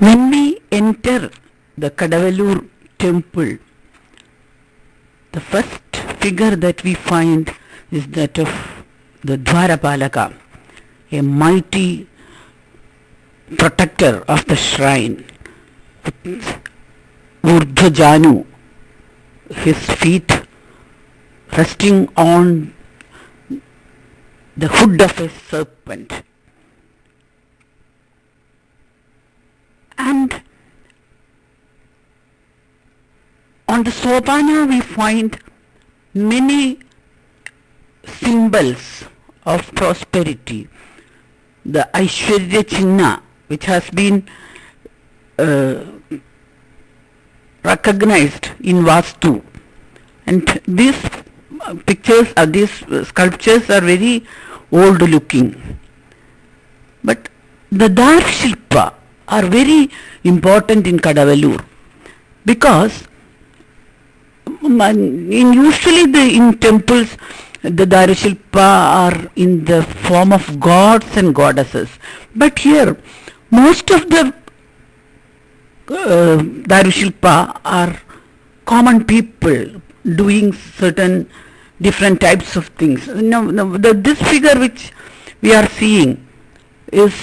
When we enter the Kadavalur temple, the first figure that we find is that of the Dwarapalaka, a mighty protector of the shrine, with Urdhvajanu, his feet resting on the hood of a serpent. And on the Sopana we find many symbols of prosperity. The Aishwarya Chinna, which has been recognized in Vastu, and these pictures or these sculptures are very old looking, but the Dar Shilpa are very important in Kadavalur, because usually in temples the Darishilpa are in the form of gods and goddesses, but here most of the Darishilpa are common people doing certain different types of things. This figure which we are seeing is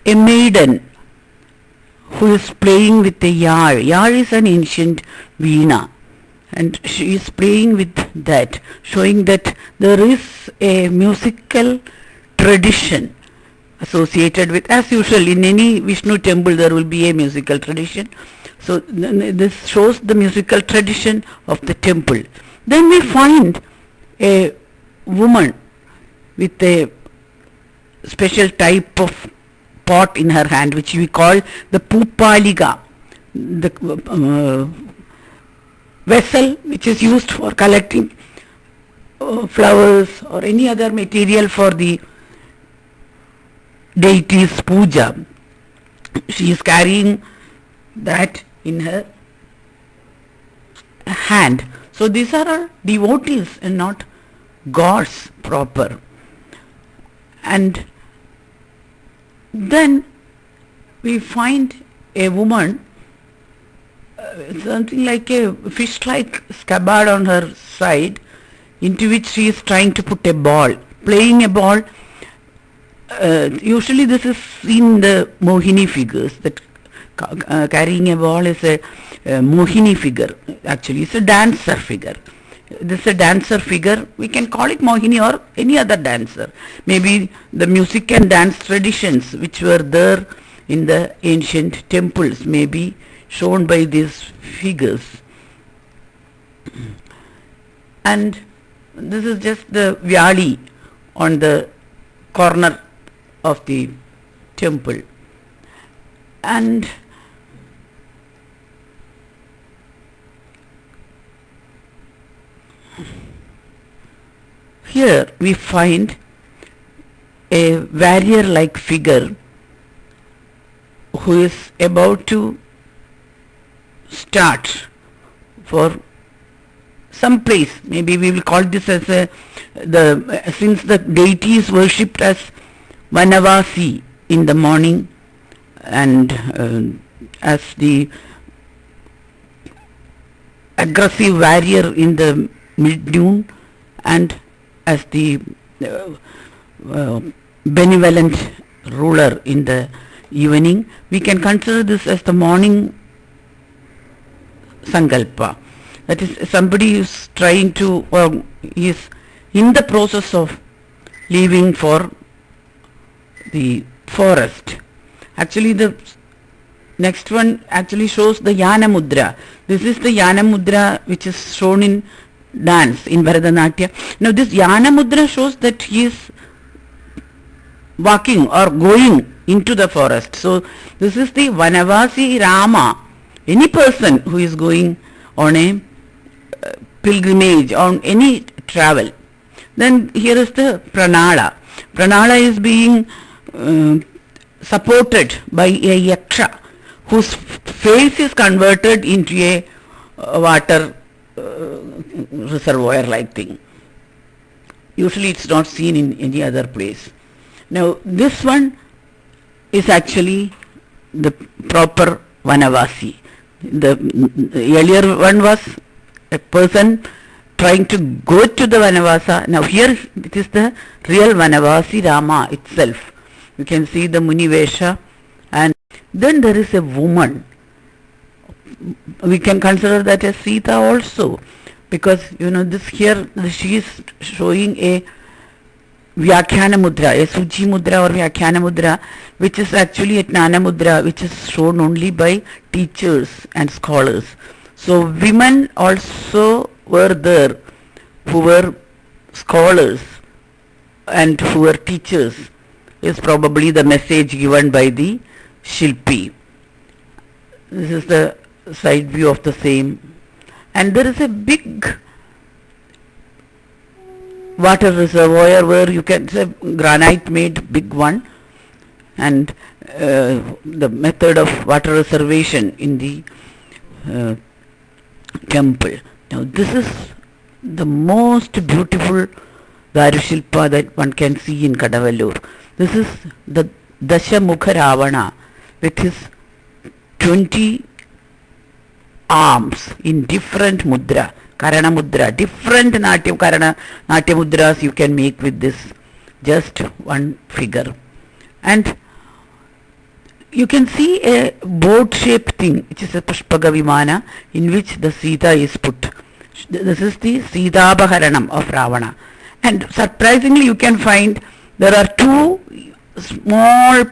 a maiden who is playing with a yar. Yar is an ancient veena, and she is playing with that, showing that there is a musical tradition associated with, as usual in any Vishnu temple there will be a musical tradition. So this shows the musical tradition of the temple. Then we find a woman with a special type of pot in her hand, which we call the Pupaliga, the vessel which is used for collecting flowers or any other material for the deity's puja. She is carrying that in her hand. So these are our devotees and not gods proper. And then we find a woman, something like a fish-like scabbard on her side, into which she is trying to put a ball, playing a ball. Usually this is in the Mohini figures, that carrying a ball is a Mohini figure. Actually it's a dancer figure. This is a dancer figure. We can call it Mohini or any other dancer. Maybe the music and dance traditions which were there in the ancient temples may be shown by these figures. And this is just the Vyali on the corner of the temple. And here we find a warrior-like figure who is about to start for some place. Maybe we will call this as since the deity is worshipped as Vanavasi in the morning, and as the aggressive warrior in the mid-noon, and as the benevolent ruler in the evening, we can consider this as the morning Sankalpa. That is, somebody is trying to, or is in the process of leaving for the forest. Actually the next one actually shows the Yana Mudra. This is the Yana Mudra which is shown in dance, in Bharatanatyam. Now this Yana Mudra shows that he is walking or going into the forest. So this is the Vanavasi Rama. Any person who is going on a pilgrimage, on any travel. Then here is the Pranala. Pranala is being supported by a yaksha whose face is converted into a water reservoir like thing. Usually it's not seen in any other place. Now this one is actually the proper Vanavasi. The earlier one was a person trying to go to the Vanavasa. Now here it is the real Vanavasi Rama itself. You can see the Munivesha, and then there is a woman. We can consider that as Sita also, because this here she is showing a Vyakhyana Mudra, a Suji Mudra or Vyakhyana Mudra, which is actually a Jnana Mudra, which is shown only by teachers and scholars. So women also were there who were scholars and who were teachers, is probably the message given by the Shilpi. This is the side view of the same. And there is a big water reservoir where you can say granite made big one, and the method of water reservation in the temple. Now this is the most beautiful Darushilpa that one can see in Kadavallur. This is the Dashamukha Ravana with his 20 arms in different mudra, Karana Mudra, different Natya Mudras you can make with this just one figure. And you can see a boat-shaped thing, which is a Pushpaga Vimana, in which the Sita is put. This is the Sitabharanam of Ravana. And surprisingly you can find there are two small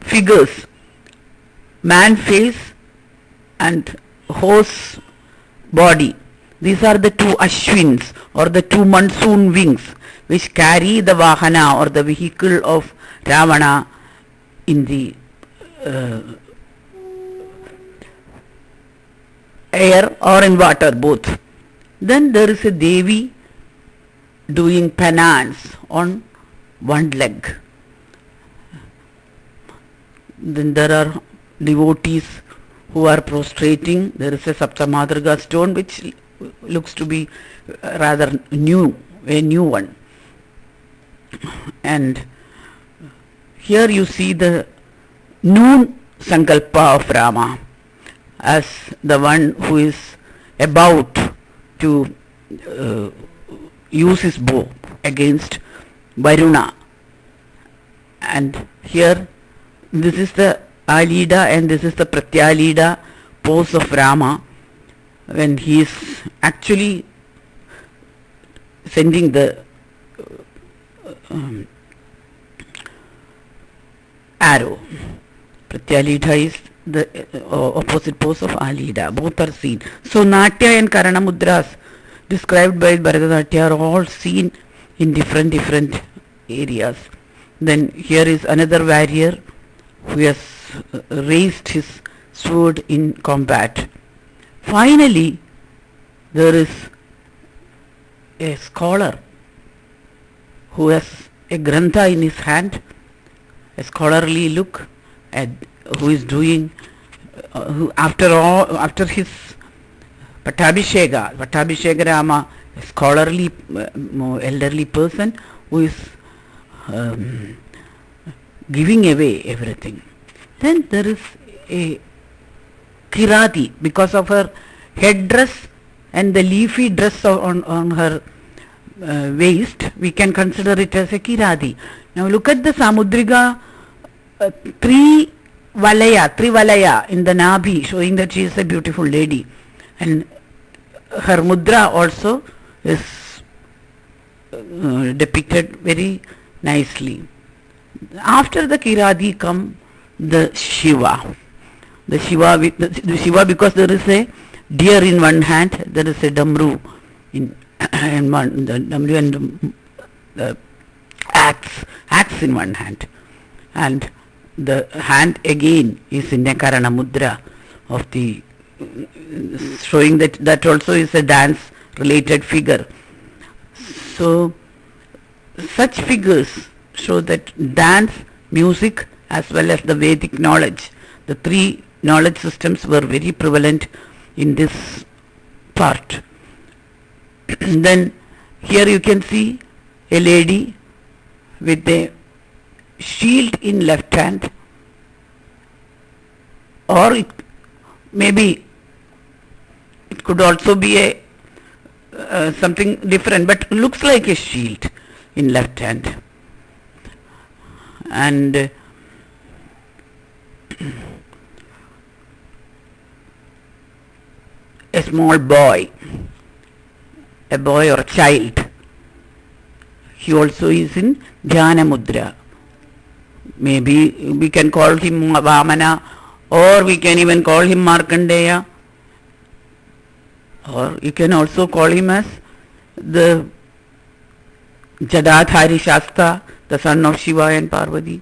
figures, man face and horse body. These are the two Ashwins or the two monsoon wings which carry the Vahana or the vehicle of Ravana in the air or in water, both. Then there is a Devi doing penance on one leg. Then there are devotees who are prostrating. There is a Saptamadriga stone which looks to be rather new, a new one. And here you see the Noon Sankalpa of Rama as the one who is about to use his bow against Varuna. And here this is the Alida and this is the Pratyalida pose of Rama when he is actually sending the arrow. Pratyalida is the opposite pose of Alida. Both are seen. So Natya and Karana Mudras described by Bharatanatyam are all seen in different areas. Then here is another warrior who has raised his sword in combat. Finally, there is a scholar who has a grantha in his hand, a scholarly look, and who is doing, who after his Pattabhishega Rama, a scholarly elderly person who is giving away everything. Then there is a Kirati, because of her headdress and the leafy dress on her waist, we can consider it as a Kirati. Now look at the Samudriga Trivalaya in the Nabhi, showing that she is a beautiful lady, and her mudra also is depicted very nicely. After the Kirati come the Shiva. The Shiva because there is a deer in one hand, there is a Damru in one, the Damru and the axe in one hand, and the hand again is in a Karana Mudra of the, showing that also is a dance related figure. So such figures show that dance, music as well as the Vedic knowledge, the three knowledge systems were very prevalent in this part. Then here you can see a lady with a shield in left hand or maybe it could also be a something different, but looks like a shield in left hand. And a small boy, a boy or a child, he also is in Dhyana Mudra. Maybe we can call him Vamana, or we can even call him Markandeya, or you can also call him as the Jadadhari Shasta, the son of Shiva and Parvati,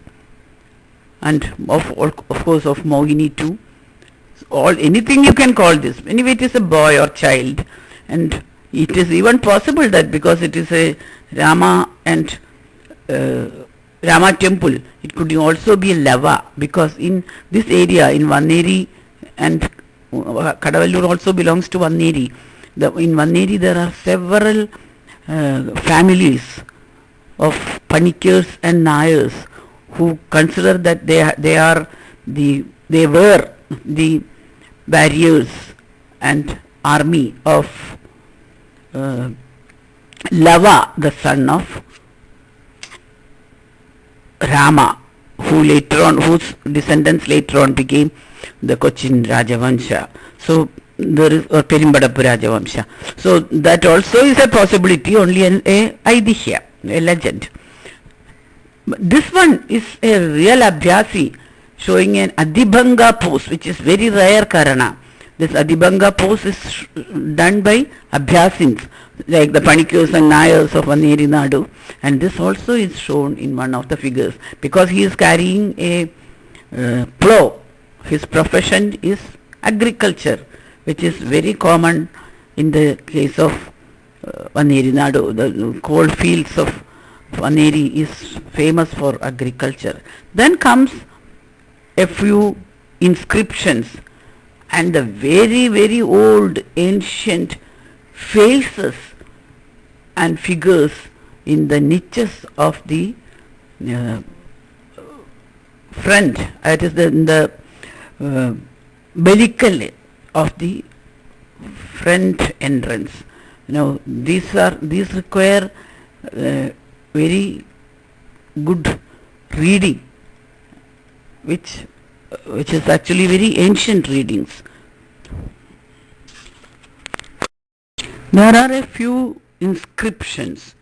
and of course of Mohini too. Anything you can call this. Anyway, it is a boy or child, and it is even possible that because it is a Rama and Rama temple, it could also be a lava, because in this area, in Vanneri, and Kadavallur also belongs to Vanneri. In Vanneri there are several families of Panikars and Nayars who consider that they were the warriors and army of Lava, the son of Rama, whose descendants later on became the Cochin Rajavansha. So there is Perimbadappu Rajavansha. So that also is a possibility, only a Aidihya, a legend. But this one is a real Abhyasi, showing an Adibhanga pose, which is very rare Karana. This Adibhanga pose is done by Abhyasins, like the Panikars and Nayars of Vanneri Nadu, and this also is shown in one of the figures, because he is carrying a plough. His profession is agriculture, which is very common in the case of Vanneri Nadu. The coal fields of Vanneri is famous for agriculture. Then comes a few inscriptions and the very, very old ancient faces and figures in the niches of the front, that is in the bellicle of the front entrance. These require very good reading, which is actually very ancient readings. There are a few inscriptions.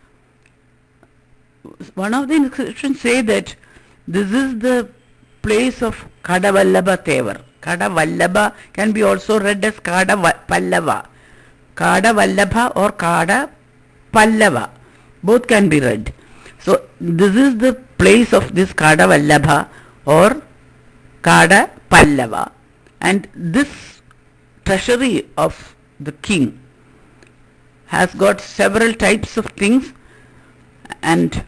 One of the inscriptions say that this is the place of Kadavallabha Thevar. Kadavallabha can be also read as Kadavallava. Kadavallabha or Kada Pallava, both can be read. So this is the place of this Kadavallabha or Kada Pallava, and this treasury of the king has got several types of things, and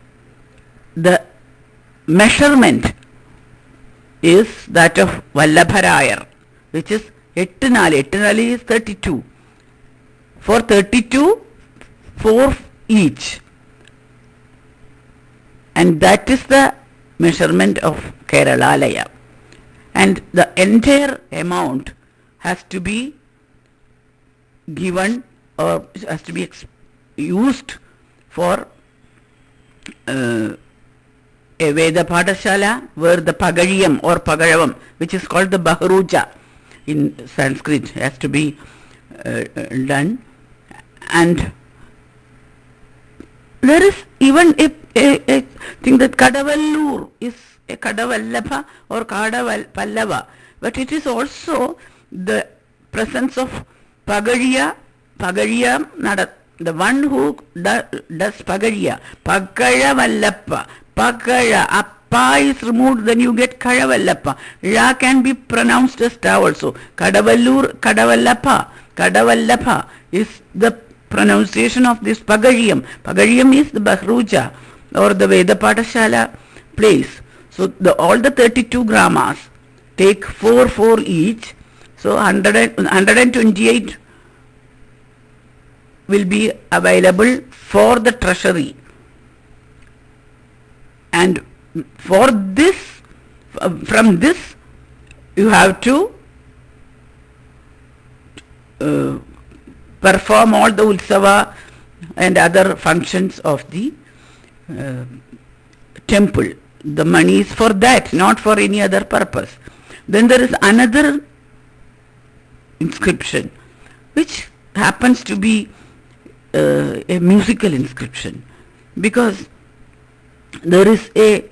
the measurement is that of Vallabharayar, which is 8 nali. 8 nali is 32. For 32, 4 each, and that is the measurement of Keralalaya. And the entire amount has to be given or has to be used for a Veda Padashala, where the Pagariyam or Pagaravam, which is called the Bahruja in Sanskrit, has to be done. And there is even a thing that Kadavallur is a Kadavallabha or Kadavallava, but it is also the presence of Pagariya, the one who does Pagariya, Pagaravallappa, Pagara, Appa is removed, then you get Karavallappa. Ra can be pronounced as Ta also. Kadavallur, Kadavallappa is the pronunciation of this Pagariyam. Pagariyam is the Bahruja or the Veda Padashala place. So all the 32 gramas take 4 each. So 128 will be available for the treasury. And for this, from this, you have to uh, perform all the utsava and other functions of the uh, temple. The money is for that, not for any other purpose. Then there is another inscription which happens to be a musical inscription, because there is a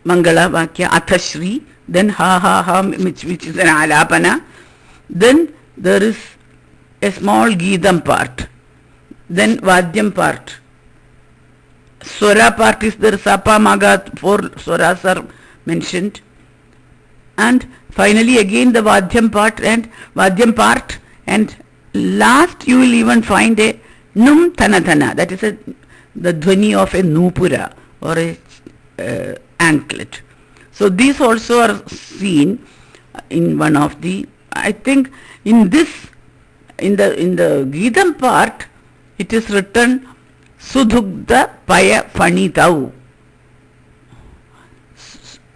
Mangala Vakya Athashri, then Ha Ha Ha, which is an Alapana, then there is a small Geetam part, then Vadyam part. Swara part is there, Sapa Maga, 4 swaras are mentioned, and finally again the Vadyam part, and last you will even find a Num Tanatana, that is the dhwani of a Nupura or a anklet. So these also are seen in one of the, I think in the Geetam part it is written Sudhugda Paya Fanitau.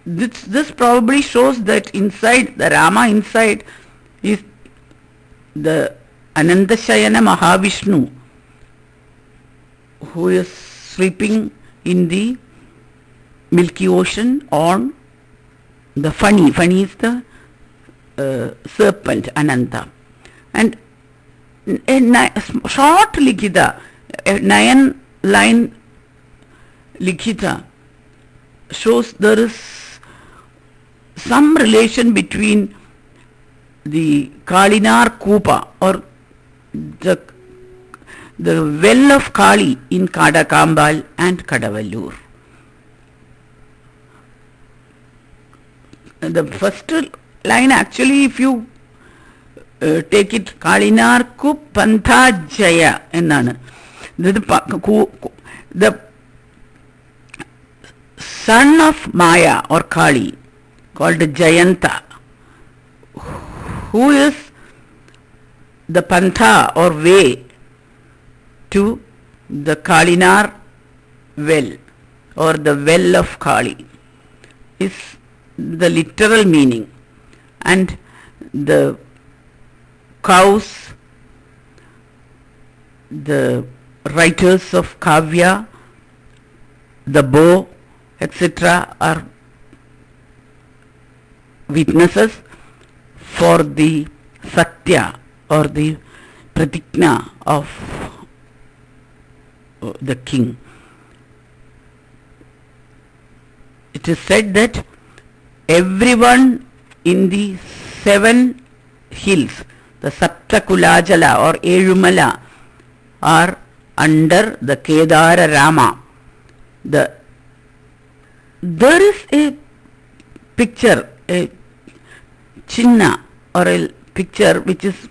This probably shows that inside, the Rama inside is the Anantashayana Mahavishnu, who is sleeping in the Milky Ocean on the Fani. Fani is the serpent, Ananta. And a short Likhita, a 9-line Likhita, shows there is some relation between the Kalinar Kupa, or the well of Kali in Kadakambal and Kadavallur. The first line, actually, if you take it, Kalinar Kup Pantha Jaya ennaanu. The son of Maya or Kali, called Jayanta, who is the Pantha or way to the Kalinar well, or the well of Kali, is the literal meaning. And the cows, the writers of Kavya, the bow, etc. are witnesses for the Satya or the Pratikna of the king. It is said that everyone in the 7 hills, the Saptakulajala or Ezhumala, are under the Kedara Rama. There is a picture, a chinna or a picture which is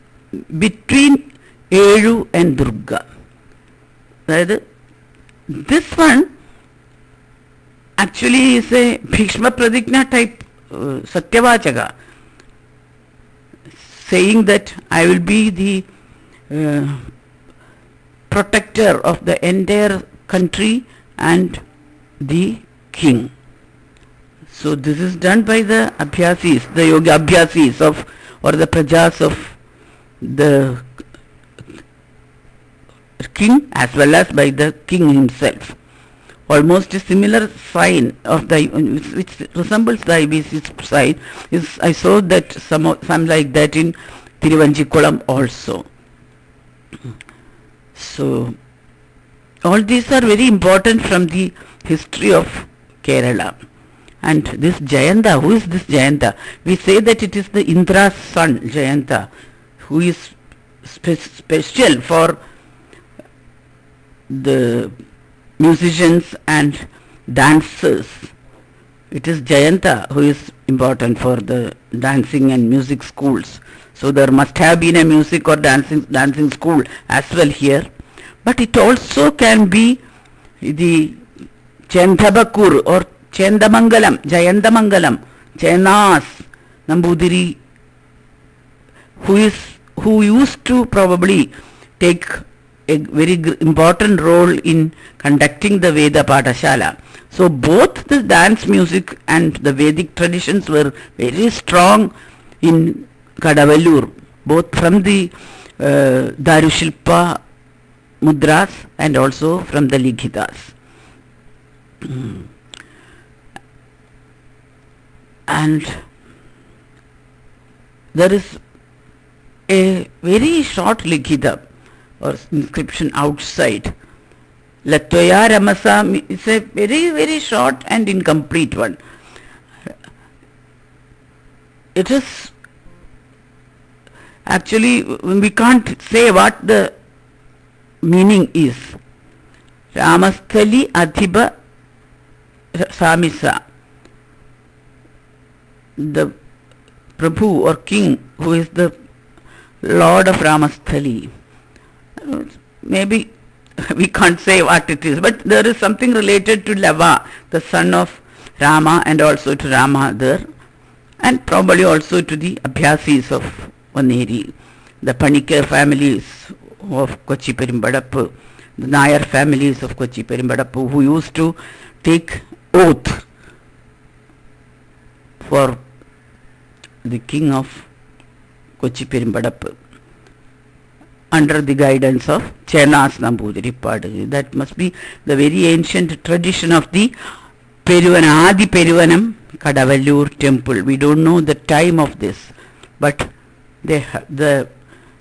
between Ezhu and Durga. This one actually is a Bhishma Pratigna type Satyavachaka, saying that I will be the protector of the entire country and the king. So this is done by the Abhyasis, the Yoga Abhyasis of, or the Prajas of the king, as well as by the king himself. Almost a similar sign of the, which resembles the IBC sign, is I saw that some like that in Tiruvanchikulam also. So all these are very important from the history of Kerala. And this Jayanta, who is this Jayanta? We say that it is the Indra's son, Jayanta, who is special for the musicians and dancers. It is Jayanta who is important for the dancing and music schools. So there must have been a music or dancing school as well here. But it also can be the Chendabakur or Chendamangalam, Jayandamangalam, Chenas, Nambudiri, who used to probably take a very important role in conducting the Veda Pathashala. So both the dance music and the Vedic traditions were very strong in Kadavallur, both from the Darushilpa mudras and also from the Likhitas. And there is a very short Likhita or inscription outside. Lattoya Ramasa is a very, very short and incomplete one. It is actually, we can't say what the meaning is. Ramasthali Adhiba Samisa. The Prabhu or king who is the Lord of Ramasthali. Maybe we can't say what it is, but there is something related to Lava, the son of Rama, and also to Rama there, and probably also to the Abhyasis of Vaneri, the Panikar families of Kochi Perimbadappu, the Nayar families of Kochi Perimbadappu, who used to take oath for the king of Kochi Perimbadappu under the guidance of Chenas Namboodiripadu. That must be the very ancient tradition of the Adi Peruvanam Kadavallur temple. We don't know the time of this, but the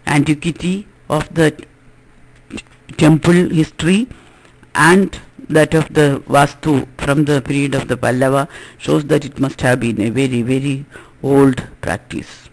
antiquity of the temple history and that of the Vastu from the period of the Pallava shows that it must have been a very, very old practice.